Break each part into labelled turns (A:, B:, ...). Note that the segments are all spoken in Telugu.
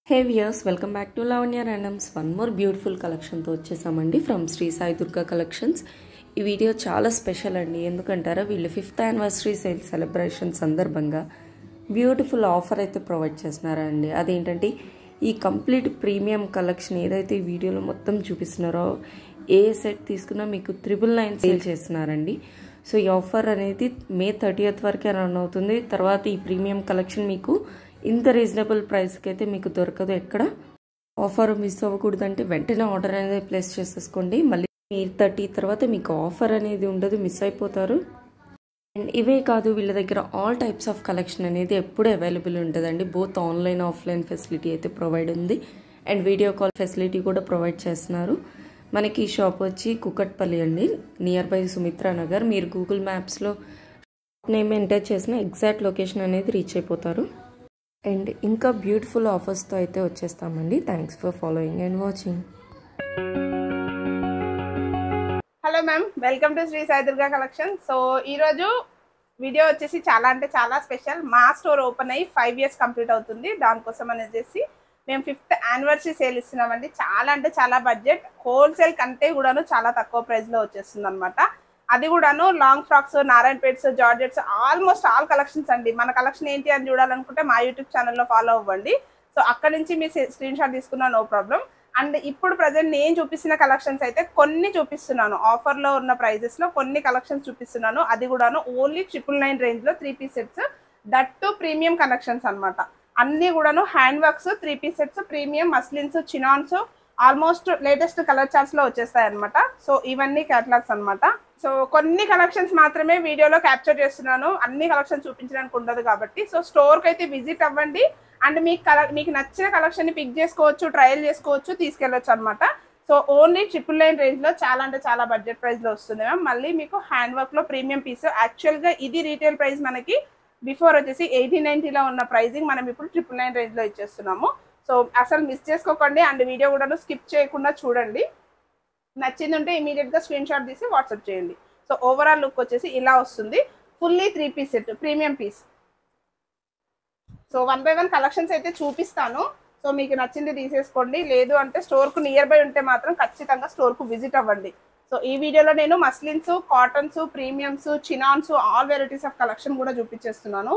A: Hey viewers, welcome back to Lavanya Randoms. One more beautiful collection తో వచ్చేసామండి ఫ్రమ్ శ్రీ సాయి దుర్గా కలెక్షన్స్. ఈ వీడియో చాలా స్పెషల్ అండి. ఎందుకంటారా వీళ్ళు 5th యానివర్సరీ సేల్ సెలబ్రేషన్ సందర్భంగా బ్యూటిఫుల్ ఆఫర్ అయితే ప్రొవైడ్ చేస్తున్నారండి. అదేంటంటే ఈ కంప్లీట్ ప్రీమియం కలెక్షన్ ఏదైతే ఈ వీడియోలో మొత్తం చూపిస్తున్నారో ఏ సెట్ తీసుకున్నా మీకు 999 సేల్ చేస్తున్నారండి. సో ఈ ఆఫర్ అనేది మే 30th వరకే రన్ అవుతుంది. తర్వాత ఈ ప్రీమియం కలెక్షన్ మీకు ఇంత రీజనబుల్ ప్రైస్కి అయితే మీకు దొరకదు. ఎక్కడ ఆఫర్ మిస్ అవ్వకూడదంటే వెంటనే ఆర్డర్ అనేది ప్లేస్ చేసేసుకోండి. మళ్ళీ మే 30 తర్వాత మీకు ఆఫర్ అనేది ఉండదు, మిస్ అయిపోతారు. అండ్ ఇవే కాదు, వీళ్ళ దగ్గర ఆల్ టైప్స్ ఆఫ్ కలెక్షన్ అనేది ఎప్పుడు అవైలబుల్ ఉంటుందండి. బోత్ ఆన్లైన్ ఆఫ్లైన్ ఫెసిలిటీ అయితే ప్రొవైడ్ ఉంది అండ్ వీడియో కాల్ ఫెసిలిటీ కూడా ప్రొవైడ్ చేస్తున్నారు. మనకి ఈ షాప్ వచ్చి కుకట్పల్లి అండి, నియర్ బై సుమిత్రా నగర్. మీరు గూగుల్ మ్యాప్స్లో నేమ్ ఎంటర్ చేసిన ఎగ్జాక్ట్ లొకేషన్ అనేది రీచ్ అయిపోతారు. అండ్ ఇంకా బ్యూటిఫుల్ ఆఫర్స్తో అయితే వచ్చేస్తామండి. Thanks for following and watching.
B: Hello ma'am, welcome to Sri Sai Durga collection. So ఈరోజు వీడియో వచ్చేసి చాలా అంటే చాలా స్పెషల్. మా స్టోర్ ఓపెన్ అయ్యి 5 years కంప్లీట్ అవుతుంది. దానికోసం అనేసి మేము 5th యానివర్సరీ సేల్ ఇస్తున్నామండి. చాలా అంటే చాలా బడ్జెట్, హోల్సేల్ కంటే కూడాను చాలా తక్కువ ప్రైస్లో వచ్చేస్తుంది అనమాట. అది కూడాను long frocks, Narayanpets, georgettes, almost all collections అండి. మన కలెక్షన్ ఏంటి అని చూడాలనుకుంటే మా యూట్యూబ్ ఛానల్లో ఫాలో అవ్వండి. సో అక్కడ నుంచి మీరు స్క్రీన్ షాట్ తీసుకున్నా నో ప్రాబ్లం. అండ్ ఇప్పుడు ప్రజెంట్ నేను చూపిస్తున్న కలెక్షన్స్ అయితే కొన్ని చూపిస్తున్నాను. ఆఫర్లో ఉన్న ప్రైజెస్లో కొన్ని కలెక్షన్స్ చూపిస్తున్నాను. అది కూడాను ఓన్లీ 999 రేంజ్లో 3 piece sets, that too premium collections అనమాట. అన్నీ కూడాను hand works, 3 piece sets, premium muslins, chinons, almost latest colour చార్ట్స్లో వచ్చేస్తాయి అనమాట. సో ఇవన్నీ క్యాటలాగ్స్ అనమాట. సో కొన్ని కలెక్షన్స్ మాత్రమే వీడియోలో క్యాప్చర్ చేస్తున్నాను, అన్ని కలెక్షన్స్ చూపించడానికి ఉండదు కాబట్టి. సో స్టోర్కి అయితే విజిట్ అవ్వండి అండ్ మీకు నచ్చిన కలెక్షన్ని పిక్ చేసుకోవచ్చు, ట్రయల్ చేసుకోవచ్చు, తీసుకెళ్ళొచ్చు అనమాట. సో ఓన్లీ 999 రేంజ్లో చాలా అంటే చాలా బడ్జెట్ ప్రైస్లో వస్తుంది మ్యామ్. మళ్ళీ మీకు హ్యాండ్ వర్క్లో ప్రీమియం పీస్. యాక్చువల్గా ఇది రీటైల్ ప్రైస్ మనకి బిఫోర్ వచ్చేసి 1890లో ఉన్న ప్రైజింగ్ మనం ఇప్పుడు 999 రేంజ్లో ఇచ్చేస్తున్నాము. సో అసలు మిస్ చేసుకోకండి అండ్ వీడియో కూడా స్కిప్ చేయకుండా చూడండి. నచ్చింది ఉంటే ఇమీడియట్గా స్క్రీన్ షాట్ తీసి వాట్సాప్ చేయండి. సో ఓవరాల్ లుక్ వచ్చేసి ఇలా వస్తుంది. Fully 3 piece set, premium piece. So 1 by 1 collections అయితే చూపిస్తాను. సో మీకు నచ్చింది తీసేసుకోండి. లేదు అంటే స్టోర్కు నియర్ బై ఉంటే మాత్రం ఖచ్చితంగా స్టోర్కు విజిట్ అవ్వండి. సో ఈ వీడియోలో నేను muslins, cottons, premiums, chinons, all varieties of collection కూడా చూపించేస్తున్నాను.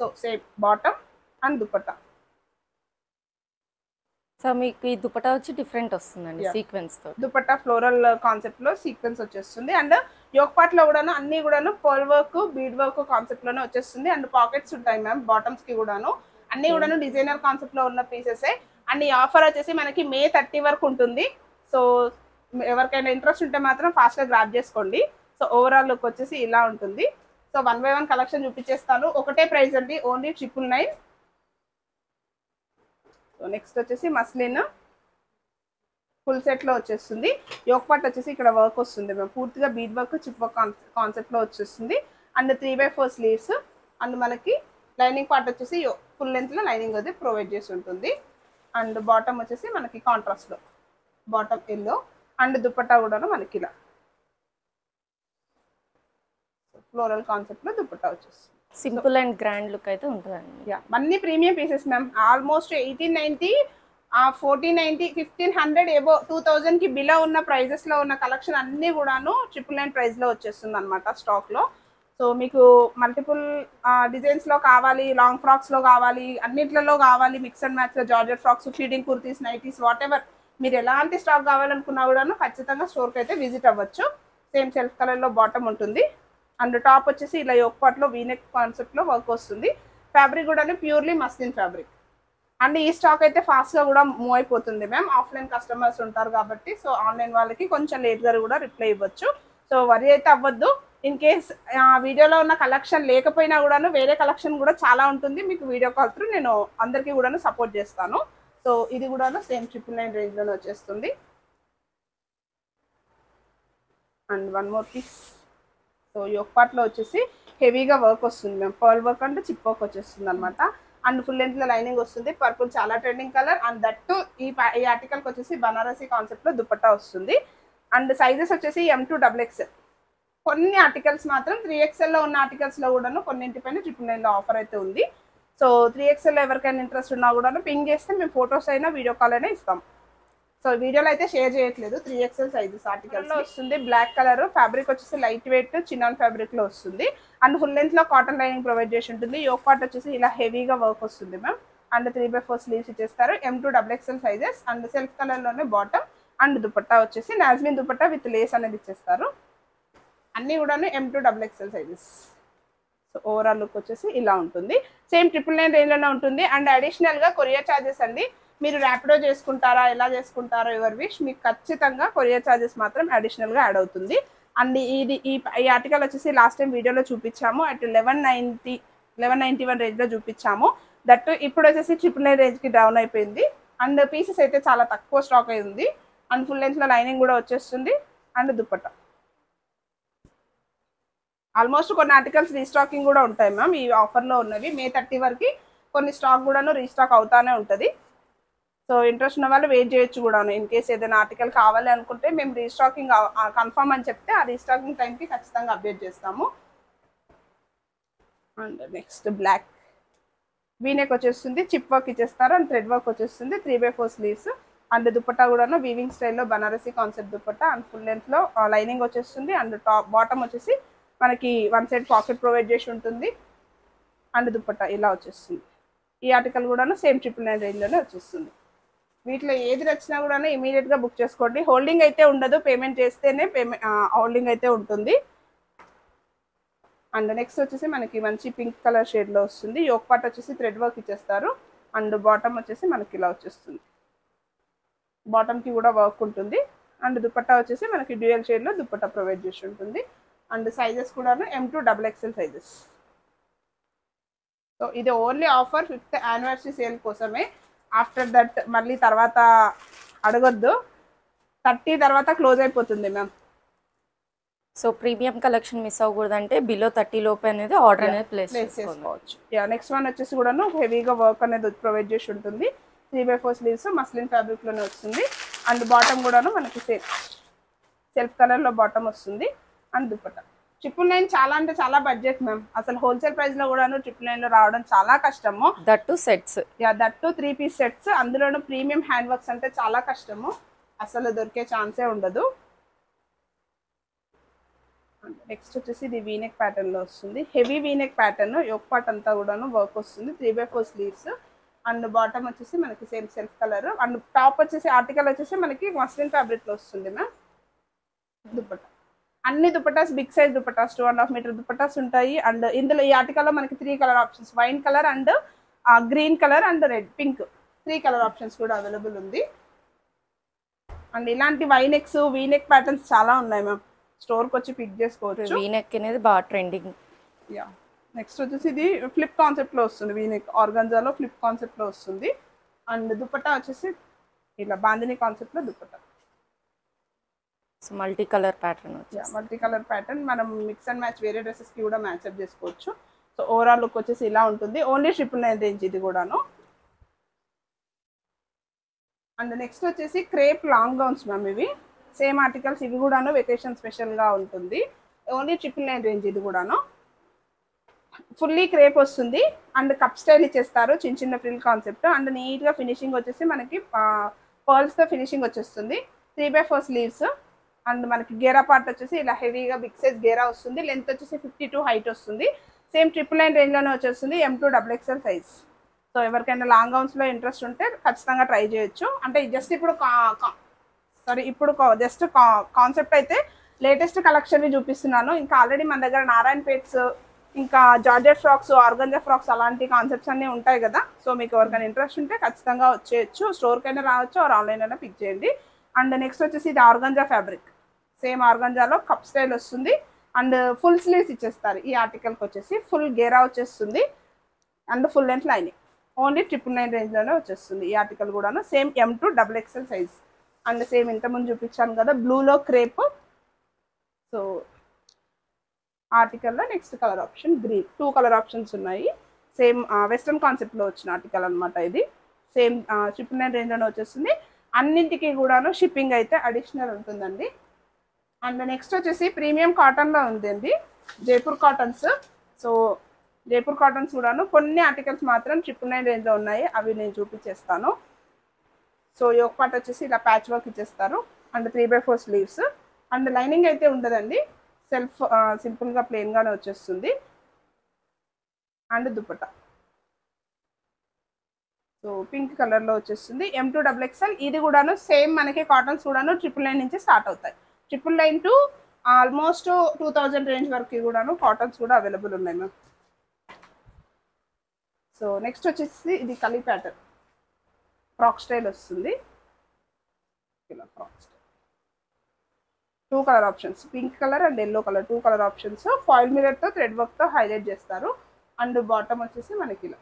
B: So same bottom and dupatta.
A: So మీకు ఈ దుపట్టా వచ్చి డిఫరెంట్ వస్తుందండి, సీక్వెన్స్ తో.
B: దుపట్టా ఫ్లోరల్ కాన్సెప్ట్ లో సీక్వెన్స్ వచ్చేస్తుంది అండ్ యోక్ పార్ట్ లో కూడాను అన్ని కూడాను pearl work, bead work concept లోనే వచ్చేస్తుంది. అండ్ పాకెట్స్ ఉంటాయి మ్యామ్ బాటమ్స్ కి కూడాను. అన్ని కూడాను డిజైనర్ కాన్సెప్ట్ లో ఉన్న పీసెస్. అండ్ ఈ ఆఫర్ వచ్చేసి మనకి మే 30 వరకు ఉంటుంది. సో ఎవరికైనా ఇంట్రెస్ట్ ఉంటే మాత్రం ఫాస్ట్ గా గ్రాబ్ చేసుకోండి. సో ఓవరాల్ లుక్ వచ్చేసి ఇలా ఉంటుంది. సో 1 by 1 కలెక్షన్ చూపించేస్తాను. ఒకటే ప్రైస్ అండి, ఓన్లీ 999. సో నెక్స్ట్ వచ్చేసి మస్లిన్ ఫుల్ సెట్లో వచ్చేస్తుంది. యోక్ పార్ట్ వచ్చేసి ఇక్కడ వర్క్ వస్తుంది మేము పూర్తిగా బీడ్ వర్క్, చిప్ వర్క్ కాన్సెప్ట్లో వచ్చేస్తుంది. అండ్ 3/4 స్లీవ్స్ అండ్ మనకి లైనింగ్ పార్ట్ వచ్చేసి ఫుల్ లెంత్లో లైనింగ్ అది ప్రొవైడ్ చేసి ఉంటుంది. అండ్ బాటమ్ వచ్చేసి మనకి కాంట్రాస్ట్లో బాటమ్ ఎల్లో అండ్ దుపట్టా కూడాను మనకి ఇలా ఫ్లోరల్ కాన్సెప్ట్లో దుపట్టా వచ్చేస్తుంది.
A: సింపుల్ అండ్ గ్రాండ్ లుక్ అయితే ఉంటుందండి.
B: అన్ని premium pieces ma'am. Almost 1890, 1490, 1500 above 2000కి బిలో ఉన్న ప్రైజెస్లో ఉన్న కలెక్షన్ అన్నీ కూడాను 999 ప్రైస్లో వచ్చేస్తుంది అనమాట స్టాక్లో. సో మీకు మల్టిపుల్ డిజైన్స్లో కావాలి, లాంగ్ ఫ్రాక్స్లో కావాలి, అన్నిట్లలో కావాలి, మిక్స్ అండ్ మ్యాచ్లో georgette frocks, feeding kurtis, nighties, what ever మీరు ఎలాంటి స్టాక్ కావాలనుకున్నా కూడాను ఖచ్చితంగా స్టోర్కి అయితే విజిట్ అవ్వచ్చు. సేమ్ సెల్ఫ్ కలర్లో బాటమ్ ఉంటుంది అండ్ టాప్ వచ్చేసి ఇలా యోక్ పార్ట్లో వీనెక్ కాన్సెప్ట్లో వర్క్ వస్తుంది. ఫ్యాబ్రిక్ కూడా ప్యూర్లీ మస్లిన్ ఫ్యాబ్రిక్. అండ్ ఈ స్టాక్ అయితే ఫాస్ట్గా కూడా మూవ్ అయిపోతుంది మ్యామ్. ఆఫ్లైన్ కస్టమర్స్ ఉంటారు కాబట్టి సో ఆన్లైన్ వాళ్ళకి కొంచెం లేట్గా కూడా రిప్లై ఇవ్వచ్చు. సో వరి అయితే అవ్వద్దు. ఇన్ కేస్ వీడియోలో ఉన్న కలెక్షన్ లేకపోయినా కూడాను వేరే కలెక్షన్ కూడా చాలా ఉంటుంది. మీకు వీడియో కాల్ త్రూ నేను అందరికీ కూడాను సపోర్ట్ చేస్తాను. సో ఇది కూడాను సేమ్ 999 రేంజ్లోనే వచ్చేస్తుంది. And 1 more piece. So yoke పార్ట్లో వచ్చేసి హెవీగా వర్క్ వస్తుంది మేము పర్ల్ వర్క్ అంటే చిప్ వర్క్ వచ్చేస్తుంది అనమాట. అండ్ ఫుల్ లెంత్లో లైనింగ్ వస్తుంది. పర్పుల్ చాలా ట్రెండింగ్ కలర్ అండ్ దట్టు ఈ ఆర్టికల్కి వచ్చేసి బనారసీ కాన్సెప్ట్లో దుపట్టా వస్తుంది. అండ్ సైజెస్ వచ్చేసి M to XXL. కొన్ని ఆర్టికల్స్ మాత్రం 3XLలో ఉన్న ఆర్టికల్స్లో కూడాను కొన్నింటిపైన 999లో ఆఫర్ అయితే ఉంది. సో 3XL ఎవరికైనా ఇంట్రెస్ట్ ఉన్నా కూడా పింగ్ చేస్తే మేము ఫొటోస్ అయినా వీడియో కాల్ అయినా ఇస్తాం. సో వీడియోలో అయితే షేర్ చేయట్లేదు. 3XL సైజెస్ ఆర్టికల్లో వస్తుంది. బ్లాక్ కలర్, ఫ్యాబ్రిక్ వచ్చేసి లైట్ వెయిట్ చినాన్ ఫ్యాబ్రిక్ లో వస్తుంది. అండ్ ఫుల్ లెంత్ లో కాటన్ లైనింగ్ ప్రొవైడ్ చేసి ఉంటుంది. యోక్ పార్ట్ వచ్చేసి ఇలా హెవీగా వర్క్ వస్తుంది మ్యామ్. అండ్ 3/4 స్లీవ్స్ ఇచ్చేస్తారు. M2 XXL sizes and self colour లోనే బాటమ్ అండ్ దుపట్టా వచ్చేసి నాజ్మిన్ దుపట్టా విత్ లేస్ అనేది ఇచ్చేస్తారు. అన్ని కూడా M2 XXL sizes. So overall look వచ్చేసి ఇలా ఉంటుంది. సేమ్ 999 రేంజ్ లోనే ఉంటుంది. అండ్ అడిషనల్ గా కొరియర్ ఛార్జెస్ అండి. మీరు ర్యాపిడో చేసుకుంటారా, ఎలా చేసుకుంటారో యువర్ విష్. మీకు ఖచ్చితంగా కొరియర్ ఛార్జెస్ మాత్రం అడిషనల్ గా యాడ్ అవుతుంది. అండ్ ఈ ఆర్టికల్ వచ్చేసి లాస్ట్ టైం వీడియోలో చూపించాము. అట్ 1191 రేంజ్ లో చూపించాము. దట్ ఇప్పుడు వచ్చేసి 999 రేంజ్ కి డౌన్ అయిపోయింది. అండ్ పీసెస్ అయితే చాలా తక్కువ స్టాక్ అయి ఉంది. అండ్ ఫుల్ లెంత్ లో లైనింగ్ కూడా వచ్చేస్తుంది. అండ్ దుపట్టా ఆల్మోస్ట్ కొన్ని ఆర్టికల్స్ రీస్టాకింగ్ కూడా ఉంటాయి మ్యామ్. ఈ ఆఫర్లో ఉన్నవి May 30 వరకు కొన్ని స్టాక్ కూడాను రీస్టాక్ అవుతానే ఉంటుంది. సో ఇంట్రెస్ట్ ఉన్న వాళ్ళు వెయిట్ చేయొచ్చు కూడాను. ఇన్ కేస్ ఏదైనా ఆర్టికల్ కావాలి అనుకుంటే మేము రీస్టాకింగ్ కన్ఫర్మ్ అని చెప్తే ఆ రీస్టాకింగ్ టైంకి ఖచ్చితంగా అప్డేట్ చేస్తాము. అండ్ నెక్స్ట్ బ్లాక్ వీనెక్ వచ్చేస్తుంది. చిప్ వర్క్ ఇచ్చేస్తారు అండ్ థ్రెడ్ వర్క్ వచ్చేస్తుంది. 3/4 స్లీవ్స్ అండ్ దుపట్టా కూడాను వీవింగ్ స్టైల్లో Banarasi concept dupatta and full లెంత్లో లైనింగ్ వచ్చేస్తుంది. అండ్ బాటమ్ వచ్చేసి మనకి వన్ సైడ్ పాకెట్ ప్రొవైడ్ చేసి ఉంటుంది. అండ్ దుపట్టా ఇలా వచ్చేస్తుంది. ఈ ఆర్టికల్ కూడాను సేమ్ 999 రేంజ్లోనే వచ్చేస్తుంది. వీటిలో ఏది నచ్చినా కూడా ఇమీడియట్గా బుక్ చేసుకోండి. హోల్డింగ్ అయితే ఉండదు. పేమెంట్ చేస్తేనే హోల్డింగ్ అయితే ఉంటుంది. అండ్ నెక్స్ట్ వచ్చేసి మనకి మంచి పింక్ కలర్ షేడ్లో వస్తుంది. యోక్ పార్ట్ వచ్చేసి థ్రెడ్ వర్క్ ఇచ్చేస్తారు. అండ్ బాటమ్ వచ్చేసి మనకి ఇలా వచ్చేస్తుంది. బాటమ్కి కూడా వర్క్ ఉంటుంది. అండ్ దుపట్టా వచ్చేసి మనకి డ్యూయల్ షేడ్లో దుపట్టా ప్రొవైడ్ చేసి ఉంటుంది. అండ్ సైజెస్ కూడా M2 XXL సైజెస్. సో ఇది only offer 5th anniversary sale కోసమే. ఆఫ్టర్ దట్ మళ్ళీ తర్వాత అడగొద్దు. 30 తర్వాత క్లోజ్ అయిపోతుంది ma'am.
A: So premium collection miss అవ్వకూడదంటే బిలో 30 లోపు అనేది ఆర్డర్ అనేది ప్లేస్
B: చేసుకోవచ్చు. నెక్స్ట్ వన్ వచ్చేసి కూడాను హెవీగా వర్క్ అనేది ప్రొవైడ్ చేసి ఉంటుంది. 3/4 స్లీవ్స్ మస్లిన్ ఫ్యాబ్రిక్లోనే వస్తుంది. అండ్ బాటమ్ కూడాను మనకి సెల్ఫ్ కలర్లో బాటమ్ వస్తుంది. అండ్ దుపట్టా 999 చాలా అంటే చాలా బడ్జెట్ మ్యామ్. అసలు హోల్సేల్ ప్రైస్ లో కూడాను 999 లో రావడం చాలా కష్టము.
A: That sets,
B: that 3 piece sets, అందులోనూ ప్రీమియం హ్యాండ్ వర్క్స్ అంటే చాలా కష్టము. అసలు దొరికే ఛాన్సే ఉండదు. నెక్స్ట్ వచ్చేసి ఇది వీనెక్ ప్యాటర్న్ లో వస్తుంది. Heavy V neck pattern. Yoke part అంతా కూడాను వర్క్ వస్తుంది. 3/4 స్లీవ్స్ అండ్ బాటమ్ వచ్చేసి మనకి same self colour. And top వచ్చేసి ఆర్టికల్ వచ్చేసి మనకి మస్లిన్ ఫ్యాబ్రిక్ లో వస్తుంది మ్యామ్. దుపట్టా అన్ని dupattas big size dupattas 2.5 metre dupattas ఉంటాయి. అండ్ ఇందులో ఈ ఆర్టికల్లో మనకి 3 colour options, wine colour and green colour and red pink 3 colour options కూడా అవైలబుల్ ఉంది. అండ్ ఇలాంటి వైనెక్స్ వీనెక్ ప్యాటర్న్స్ చాలా ఉన్నాయి మ్యామ్. స్టోర్కి వచ్చి పిక్ చేసుకోవచ్చు.
A: వీనెక్ అనేది బాగా ట్రెండింగ్.
B: నెక్స్ట్ వచ్చేసి ఇది ఫ్లిప్ కాన్సెప్ట్లో వస్తుంది. వీనెక్ ఆర్గంజాలో ఫ్లిప్ కాన్సెప్ట్లో వస్తుంది. అండ్ దుపట్టా వచ్చేసి ఇలా బాందిని కాన్సెప్ట్లో dupatta.
A: So multi colour pattern,
B: multi colour pattern మనం మిక్స్ అండ్ మ్యాచ్ వేరే డ్రెస్సెస్కి కూడా మ్యాచ్అప్ చేసుకోవచ్చు. సో ఓవరాల్ లుక్ వచ్చేసి ఇలా ఉంటుంది. ఓన్లీ 999 రేంజ్ ఇది కూడాను. అండ్ నెక్స్ట్ వచ్చేసి క్రేప్ లాంగ్ గౌన్స్ మ్యామ్. ఇవి సేమ్ ఆర్టికల్స్. ఇవి కూడాను వెకేషన్ స్పెషల్గా ఉంటుంది. ఓన్లీ 999 రేంజ్ ఇది కూడాను. ఫుల్లీ క్రేప్ వస్తుంది. అండ్ కప్ స్టైల్ ఇచ్చేస్తారు. చిన్న చిన్న ఫ్రిల్ కాన్సెప్ట్. అండ్ నీట్గా ఫినిషింగ్ వచ్చేసి మనకి పర్ల్స్తో ఫినిషింగ్ వచ్చేస్తుంది. 3/4 స్లీవ్స్ అండ్ మనకి గేరా పార్ట్ వచ్చేసి ఇలా హెవీగా బిగ్ సైజ్ గేరా వస్తుంది. లెంత్ వచ్చేసి 52 హైట్ వస్తుంది. సేమ్ 999 రేంజ్లోనే వచ్చేస్తుంది. M2 XXL size. సో ఎవరికైనా లాంగ్ గౌన్స్లో ఇంట్రెస్ట్ ఉంటే ఖచ్చితంగా ట్రై చేయొచ్చు. అంటే జస్ట్ ఇప్పుడు జస్ట్ కాన్సెప్ట్ అయితే లేటెస్ట్ కలెక్షన్ని చూపిస్తున్నాను. ఇంకా ఆల్రెడీ మన దగ్గర నారాయణపేట్స్, ఇంకా జార్జెట్ ఫ్రాక్స్, ఆర్గంజా ఫ్రాక్స్ అలాంటి కాన్సెప్ట్స్ అన్నీ ఉంటాయి కదా. సో మీకు ఎవరికైనా ఇంట్రెస్ట్ ఉంటే ఖచ్చితంగా వచ్చేయచ్చు. స్టోర్కైనా రావచ్చు, ఆన్లైన్ అయినా పిక్ చేయండి. అండ్ నెక్స్ట్ వచ్చేసి ఇది ఆర్గంజా ఫ్యాబ్రిక్. సేమ్ ఆర్గంజాలో కప్ స్టైల్ వస్తుంది. అండ్ ఫుల్ స్లీవ్స్ ఇచ్చేస్తారు. ఈ ఆర్టికల్కి వచ్చేసి ఫుల్ గేరా వచ్చేస్తుంది. And full length lining. Only 999 రేంజ్లోనే వచ్చేస్తుంది. ఈ ఆర్టికల్ కూడాను same M2 XXL size. And same ఇంతకుముందు చూపించాను కదా బ్లూలో క్రేప్. సో ఆర్టికల్లో next colour option green. 2 colour options ఉన్నాయి. సేమ్ వెస్ట్రన్ కాన్సెప్ట్లో వచ్చిన ఆర్టికల్ అనమాట ఇది. సేమ్ 999 రేంజ్లోనే వచ్చేస్తుంది. అన్నింటికి కూడాను షిప్పింగ్ అయితే అడిషనల్ ఉంటుందండి. అండ్ నెక్స్ట్ వచ్చేసి ప్రీమియం కాటన్లో ఉందండి. Jaipur cottons. So Jaipur cottons కూడాను కొన్ని ఆర్టికల్స్ మాత్రం 999 రేంజ్లో ఉన్నాయి, అవి నేను చూపించేస్తాను. సో యోక్ పార్ట్ వచ్చేసి ఇలా ప్యాచ్ వర్క్ ఇచ్చేస్తారు అండ్ 3/4 స్లీవ్స్ అండ్ లైనింగ్ అయితే ఉండదండి, సింపుల్గా ప్లెయిన్గానే వచ్చేస్తుంది. అండ్ దుపట్టా సో పింక్ కలర్లో వచ్చేస్తుంది, M2XXL. ఇది కూడాను సేమ్ మనకి కాటన్స్ కూడాను 999 నుంచి స్టార్ట్ అవుతాయి. 999 టు ఆల్మోస్ట్ 2000 రేంజ్ వరకు కూడాను కాటన్స్ కూడా అవైలబుల్ ఉన్నాయి మ్యామ్. సో నెక్స్ట్ వచ్చేసి ఇది కలీ ప్యాటర్న్ ఫ్రాక్ స్టైల్ వస్తుంది. ఇలా frock style 2 colour options, pink colour and yellow colour 2 colour options. Foil మిరర్తో థ్రెడ్ వర్క్తో హైలైట్ చేస్తారు. అండ్ బాటమ్ వచ్చేసి మనకి ఇలా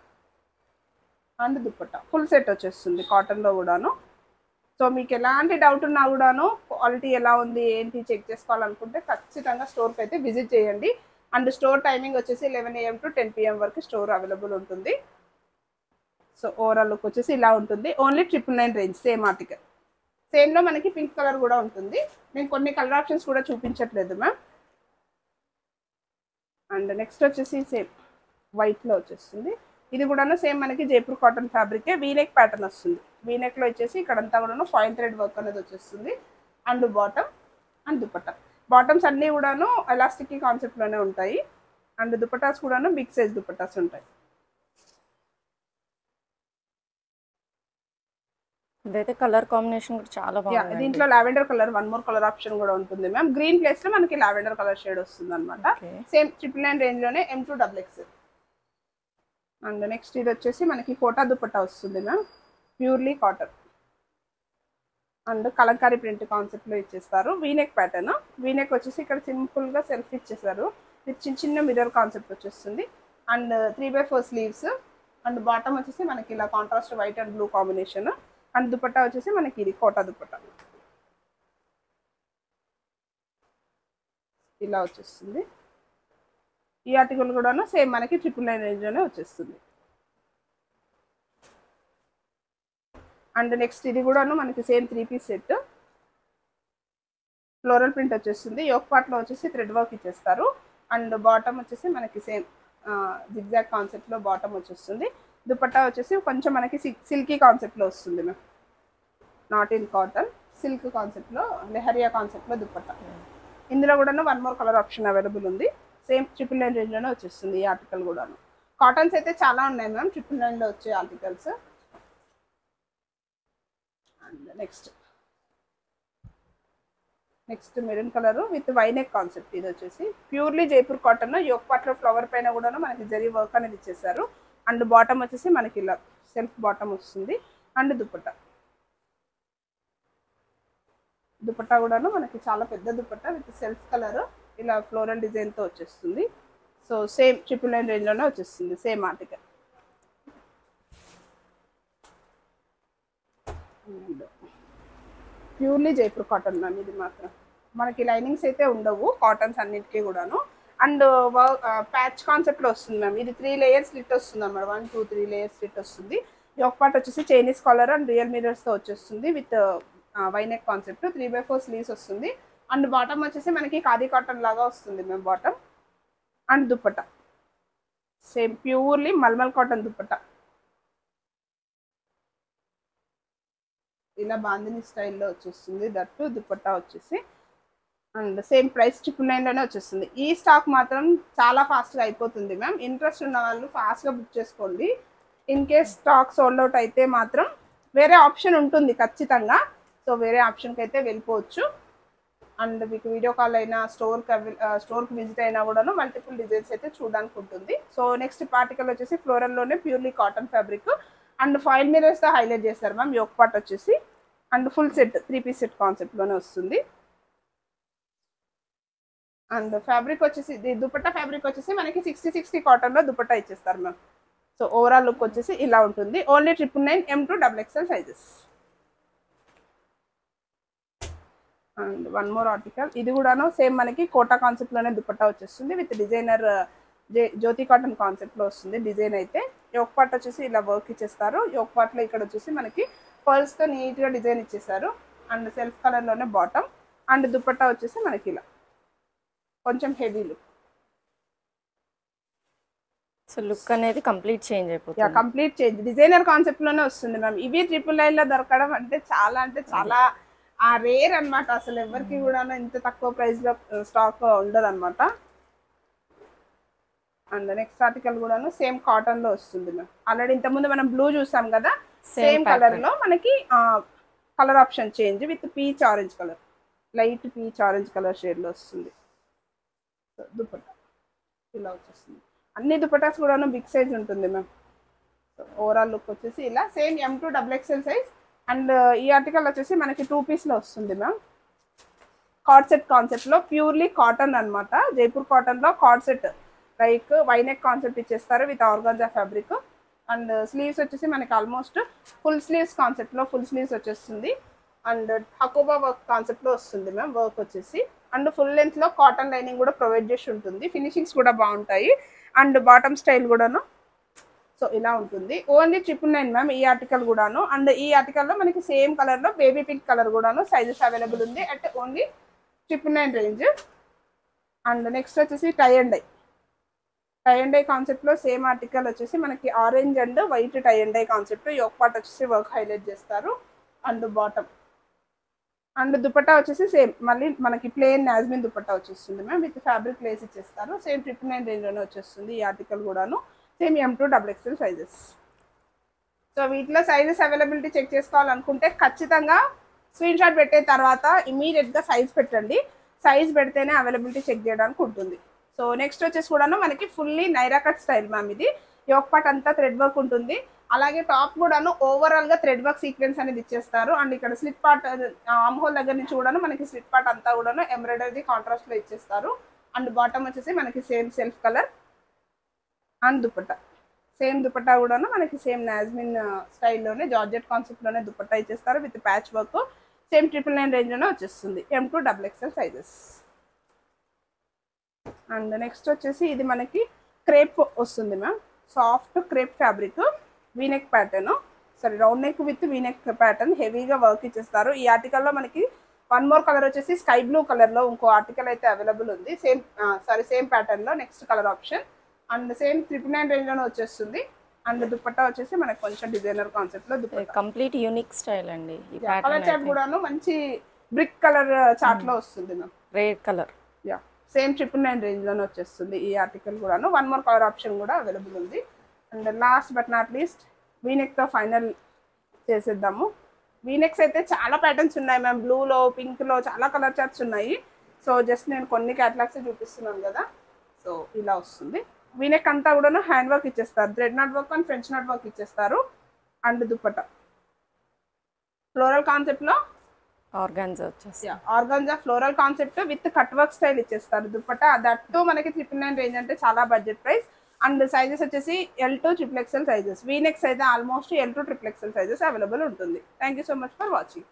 B: అండ్ దుపట్టా ఫుల్ సెట్ వచ్చేస్తుంది కాటన్లో కూడాను. సో మీకు ఎలాంటి డౌట్ ఉన్నా కూడాను క్వాలిటీ ఎలా ఉంది ఏంటి చెక్ చేసుకోవాలనుకుంటే ఖచ్చితంగా స్టోర్కి అయితే విజిట్ చేయండి. అండ్ స్టోర్ టైమింగ్ వచ్చేసి 11 AM to 10 PM వరకు స్టోర్ అవైలబుల్ ఉంటుంది. సో ఓవరాల్ లుక్ వచ్చేసి ఇలా ఉంటుంది. Only 999 range, same article. సేమ్లో మనకి పింక్ కలర్ కూడా ఉంటుంది. నేను కొన్ని కలర్ ఆప్షన్స్ కూడా చూపించట్లేదు మ్యామ్. అండ్ నెక్స్ట్ వచ్చేసి సేమ్ వైట్లో వచ్చేస్తుంది. ఇది కూడాను సేమ్ మనకి జైపూర్ కాటన్ ఫ్యాబ్రికే, వీనెక్ ప్యాటర్న్ వస్తుంది. వీనెక్లో వచ్చేసి ఇక్కడంతా కూడాను ఫాయిల్ థ్రెడ్ వర్క్ అనేది వచ్చేస్తుంది. And bottom and dupatta, bottoms అన్నీ కూడాను ఎలాస్టిక్ కాన్సెప్ట్లోనే ఉంటాయి. అండ్ దుపట్టాస్ కూడాను బిగ్ సైజ్ దుపట్టాస్ ఉంటాయి.
A: ఇదైతే కలర్ కాంబినేషన్ కూడా చాలా బాగుంది.
B: దీంట్లో lavender colour 1 more colour option కూడా ఉంటుంది మ్యామ్. గ్రీన్ ప్లేస్లో మనకి లావెండర్ కలర్ షేడ్ వస్తుంది అనమాట. Same 999 రేంజ్లోనే M2XXL. అండ్ నెక్స్ట్ ఇది వచ్చేసి మనకి కోటా దుపట్టా వస్తుంది ma'am, purely cotton and Kalamkari print కాన్సెప్ట్లో ఇచ్చేస్తారు. వీనెక్ ప్యాటర్న్, వీనెక్ వచ్చేసి ఇక్కడ సింపుల్గా సెల్ఫ్ ఇచ్చేసారు. ఇది చిన్న చిన్న మిర్రర్ కాన్సెప్ట్ వచ్చేస్తుంది. అండ్ 3/4 స్లీవ్స్ అండ్ బాటమ్ వచ్చేసి మనకి ఇలా contrast white and blue combination. And dupatta వచ్చేసి మనకి ఇది కోటా దుపట్టా ఇలా వచ్చేస్తుంది. ఈ ఆర్టికల్ కూడాను సేమ్ మనకి 999 రేంజ్లోనే వచ్చేస్తుంది. అండ్ నెక్స్ట్ ఇది కూడాను మనకి same 3 piece set, floral print వచ్చేస్తుంది. యోక్ పార్ట్లో వచ్చేసి థ్రెడ్ వర్క్ ఇచ్చేస్తారు. అండ్ బాటమ్ వచ్చేసి మనకి సేమ్ జిగ్జాగ్ కాన్సెప్ట్లో బాటమ్ వచ్చేస్తుంది. దుపట్టా వచ్చేసి కొంచెం మనకి సిల్కీ కాన్సెప్ట్లో వస్తుంది ma'am, not in cotton, silk కాన్సెప్ట్లో లెహరియా కాన్సెప్ట్లో దుపట్టా. ఇందులో కూడాను 1 మోర్ కలర్ ఆప్షన్ అవైలబుల్ ఉంది. సేమ్ 999 రేంజ్లోనే వచ్చేస్తుంది ఈ ఆర్టికల్ కూడాను. కాటన్స్ అయితే చాలా ఉన్నాయి మ్యామ్ 999లో వచ్చే articles. And next maroon colour with V neck concept. ఇది వచ్చేసి ప్యూర్లీ జైపూర్ కాటన్, యోక్ పార్ట్లో ఫ్లవర్ పైన కూడాను మనకి జరీ వర్క్ అనేది ఇచ్చేసారు. అండ్ బాటమ్ వచ్చేసి మనకి ఇలా సెల్ఫ్ బాటమ్ వస్తుంది. అండ్ దుపట్టా కూడాను మనకి చాలా పెద్ద దుపట్టా విత్ సెల్ఫ్ కలర్ ఇలా ఫ్లోరల్ డిజైన్తో వచ్చేస్తుంది. సో సేమ్ 999 రేంజ్లోనే వచ్చేస్తుంది same article. Purely Jaipur cotton ma'am. ఇది మాత్రం మనకి లైనింగ్స్ అయితే ఉండవు కాటన్స్ అన్నిటికీ కూడాను. అండ్ ప్యాచ్ కాన్సెప్ట్లో వస్తుంది మ్యామ్. ఇది 3 లేయర్స్ స్లిట్ వస్తుంది అన్నమాట, 1 2 3 లేయర్స్ స్లిట్ వస్తుంది. యోక్ పార్ట్ వచ్చేసి చైనీస్ కాలర్ అండ్ రియల్ మిరర్స్తో వచ్చేస్తుంది విత్ వైనెక్ కాన్సెప్ట్. 3/4 స్లీవ్స్ వస్తుంది. అండ్ బాటమ్ వచ్చేసి మనకి ఖాదీ కాటన్ లాగా వస్తుంది ma'am bottom. And dupatta same purely mulmul cotton dupatta, ఇలా బాందిని స్టైల్లో వచ్చేస్తుంది. దట్టు దుపట్టా వచ్చేసి అండ్ సేమ్ ప్రైస్ 999లోనే వచ్చేస్తుంది. ఈ స్టాక్ మాత్రం చాలా ఫాస్ట్గా అయిపోతుంది మ్యామ్. ఇంట్రెస్ట్ ఉన్న వాళ్ళు ఫాస్ట్గా బుక్ చేసుకోండి. In case stock sold out అయితే మాత్రం వేరే ఆప్షన్ ఉంటుంది ఖచ్చితంగా. సో వేరే ఆప్షన్కి అయితే వెళ్ళిపోవచ్చు. అండ్ మీకు వీడియో కాల్ అయినా స్టోర్కి విజిట్ అయినా కూడాను మల్టిపుల్ డిజైన్స్ అయితే చూడడానికి ఉంటుంది. సో నెక్స్ట్ ఆర్టికల్ వచ్చేసి ఫ్లోరల్లోనే purely cotton fabric and foil మిరర్స్తో హైలైట్ చేస్తారు మ్యామ్. యోక్ పార్ట్ వచ్చేసి and full set 3 piece set కాన్సెప్ట్లోనే వస్తుంది. అండ్ ఫ్యాబ్రిక్ వచ్చేసి దుపట్టా ఫ్యాబ్రిక్ వచ్చేసి మనకి 60 కాటన్లో దుపట్టా ఇచ్చేస్తారు మ్యామ్. సో ఓవరాల్ లుక్ వచ్చేసి ఇలా ఉంటుంది. Only 999 M2XXL sizes. And 1 more article. ఇది కూడాను సేమ్ మనకి కోటా కాన్సెప్ట్లోనే దుపట్టా వచ్చేస్తుంది విత్ డిజైనర్ జ్యోతి కాటన్ కాన్సెప్ట్లో వస్తుంది డిజైన్ అయితే. యోక్ పార్ట్ వచ్చేసి ఇలా వర్క్ ఇచ్చేస్తారు. యోక్ పార్ట్లో ఇక్కడ వచ్చేసి మనకి పర్ల్స్తో నీట్గా డిజైన్ ఇచ్చేసారు. అండ్ సెల్ఫ్ కలర్లోనే బాటమ్. అండ్ దుపట్టా వచ్చేసి మనకి ఇలా కొంచెం హెవీ లుక్.
A: సో లుక్ అనేది కంప్లీట్ చేంజ్ అయిపోతుంది.
B: కంప్లీట్ చేంజ్, డిజైనర్ కాన్సెప్ట్ లోనే వస్తుంది మ్యామ్. ఇవి 999 లో దొరకడం అంటే చాలా రేర్ అన్నమాట. అసలు ఎవరికి కూడా ఇంత తక్కువ ప్రైస్ లో స్టాక్ ఉండదు అనమాట. అండ్ నెక్స్ట్ ఆర్టికల్ కూడాను సేమ్ కాటన్ లో వస్తుంది మ్యామ్. ఆల్రెడీ ఇంతకుముందు మనం బ్లూ చూసాం కదా, సేమ్ కలర్ లో మనకి colour option change with peach orange colour, light peach orange colour shade లో వస్తుంది. దుపట్టా ఇలా వచ్చేస్తుంది. అన్ని దుపట్టాస్ కూడాను బిగ్ సైజ్ ఉంటుంది మ్యామ్. ఓవరాల్ లుక్ వచ్చేసి ఇలా same M2 XXL size. And ఈ ఆర్టికల్ వచ్చేసి మనకి 2 పీస్ లో వస్తుంది మ్యామ్. కార్డ్ సెట్ కాన్సెప్ట్ లో ప్యూర్లీ కాటన్ అనమాట. జైపూర్ కాటన్ లో card set like V neck concept ఇచ్చేస్తారు with organza fabric. And sleeves వచ్చేసి మనకి ఆల్మోస్ట్ ఫుల్ స్లీవ్స్ కాన్సెప్ట్ లో ఫుల్ స్లీవ్స్ వచ్చేస్తుంది. అండ్ హకోబా వర్క్ కాన్సెప్ట్ లో వస్తుంది మ్యామ్ వర్క్ వచ్చేసి. అండ్ ఫుల్ లెంత్ లో కాటన్ లైనింగ్ కూడా ప్రొవైడ్ చేసి ఉంటుంది. ఫినిషింగ్స్ కూడా బాగుంటాయి. అండ్ బాటమ్ స్టైల్ కూడాను సో ఇలా ఉంటుంది. ఓన్లీ 999 మ్యామ్ ఈ ఆర్టికల్ కూడాను. అండ్ ఈ ఆర్టికల్లో మనకి సేమ్ కలర్ లో బేబీ పింక్ కలర్ కూడాను సైజెస్ అవైలబుల్ ఉంది at only 999 range. And next వచ్చేసి టై అండ్ డై కాన్సెప్ట్ లో సేమ్ ఆర్టికల్ వచ్చేసి మనకి orange and white tie and dye concept. Yoke part వచ్చేసి వర్క్ హైలైట్ చేస్తారు. అండ్ బాటమ్ అండ్ దుపట్టా వచ్చేసి సేమ్ మళ్ళీ మనకి ప్లెయిన్ నాజ్మిన్ దుపట్టా వచ్చేస్తుంది మ్యామ్ విత్ ఫ్యాబ్రిక్ లేస్ ఇచ్చేస్తారు. సేమ్ 999 రేంజ్ లోనే వచ్చేస్తుంది ఈ ఆర్టికల్ కూడాను. Same M2 XXL sizes. So వీటిలో సైజెస్ అవైలబిలిటీ చెక్ చేసుకోవాలనుకుంటే ఖచ్చితంగా స్క్రీన్ షాట్ పెట్టే తర్వాత ఇమీడియట్గా సైజ్ పెట్టండి. సైజ్ పెడితేనే అవైలబిలిటీ చెక్ చేయడానికి ఉంటుంది. సో నెక్స్ట్ వచ్చేసి కూడాను మనకి fully Naira cut style ma'am. ఇది యోక్ పార్ట్ అంతా థ్రెడ్ వర్క్ ఉంటుంది. అలాగే టాప్ కూడాను ఓవరాల్ గా థ్రెడ్ వర్క్ సీక్వెన్స్ అనేది ఇచ్చేస్తారు. అండ్ ఇక్కడ స్లిట్ పార్ట్ ఆర్మ్ హోల్ దగ్గర నుంచి కూడాను మనకి స్లిట్ పార్ట్ అంతా కూడాను ఎంబ్రాయిడరీ కాంట్రాస్ట్ లో ఇచ్చేస్తారు. అండ్ బాటమ్ వచ్చేసి మనకి same self colour. And dupatta same dupatta కూడాను మనకి సేమ్ నాజ్మిన్ స్టైల్లోనే జార్జెట్ కాన్సెప్ట్ లోనే దుపట్టా ఇచ్చేస్తారు with patch work. Same 999 range లోనే వచ్చేస్తుంది. M2 XXL sizes. And next వచ్చేసి ఇది మనకి క్రేప్ వస్తుంది ma'am. Soft crepe fabric V-neck pattern, sorry round neck with V-neck pattern హెవీగా వర్క్ ఇచ్చేస్తారు. ఈ ఆర్టికల్లో మనకి వన్ మోర్ కలర్ వచ్చేసి స్కై బ్లూ కలర్ లో ఇంకో ఆర్టికల్ అయితే అవైలబుల్ ఉంది. సేమ్ ప్యాటర్న్ లో next colour option. And same 999 range లోనే వచ్చేస్తుంది. అండ్ దుపట్టా వచ్చేసి మనకి కొంచెం డిజైనర్ కాన్సెప్ట్ లో దుపట్టా
A: కంప్లీట్ యూనిక్ స్టైల్ అండి.
B: కలర్ చార్ట్ కూడాను మంచి బ్రిక్ కలర్ చార్ట్ లో వస్తుంది ma'am.
A: Red colour.
B: Same 999 range లోనే వచ్చేస్తుంది ఈ ఆర్టికల్ కూడాను. వన్ మోర్ కలర్ ఆప్షన్ కూడా అవైలబుల్ ఉంది. And last but not least V-neck తో ఫైనల్ చేసేద్దాము. వీనెక్స్ అయితే చాలా ప్యాటర్న్స్ ఉన్నాయి మ్యామ్. బ్లూలో పింక్లో చాలా కలర్ చార్ట్స్ ఉన్నాయి. సో జస్ట్ నేను కొన్ని క్యాటలాగ్స్ చూపిస్తున్నాను కదా. సో ఇలా వస్తుంది. వీనెక్ అంతా కూడా హ్యాండ్ వర్క్ ఇచ్చేస్తారు. Thread knot work and French knot work ఇచ్చేస్తారు. అండ్ దుపట్టా ఫ్లోరల్ కాన్సెప్ట్ లో
A: ఆర్గాన్జా వచ్చేసి
B: organza floral concept with cut work style ఇచ్చేస్తారు దుపట్టా. దట్టు మనకి 999 రేంజ్ అంటే చాలా బడ్జెట్ ప్రైస్. అండ్ సైజెస్ వచ్చేసి L2 XXL సైజెస్. వీనెక్స్ అయితే almost L2 XXL sizes available ఉంటుంది. Thank you so much for watching.